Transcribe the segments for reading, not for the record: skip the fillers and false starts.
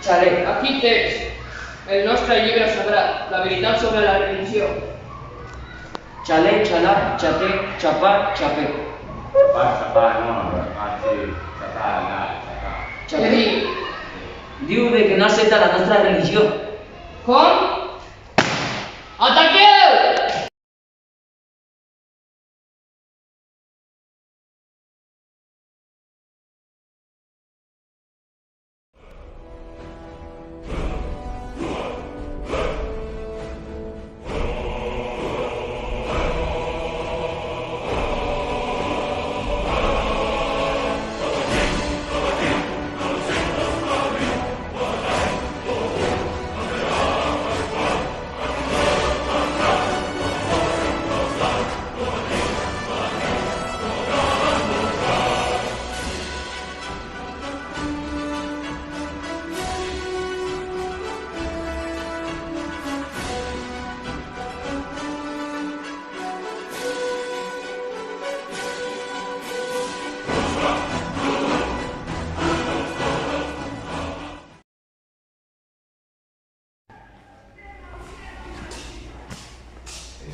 Xaler. Aquí tens el nostre llibre sagrat, la veritat sobre la religió. Xaler, xalar, xater, xapar, xaper. Xapar, no, sí, xapar. Què diu? Diu de que no accepta la nostra religió. Com? Ataqueu!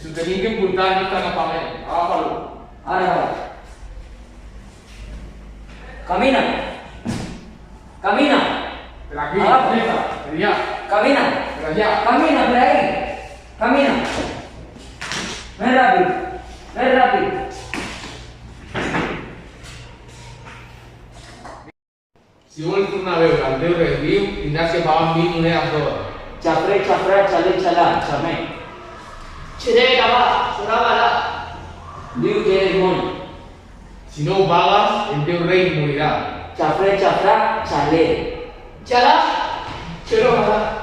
S'ho tenim que portar a aquest agafament. Agafa-lo. Ara vaig. Camina. Camina. Per aquí, Agafa. per allà, Camina. per allà. Camina per ahí. Camina. Més ràpid. Més ràpid. Si vols tornar a veure el teu res viu, tindràs que pagar 1000 monedes d'or. Xafrer, xafrar, xaler, xalar, xamer. Xerega, va, sonava-la. Diu que és bon. Si no ho pagues, el teu rei morirà. Xafrer, xafrar, xaler. Xala, xerога.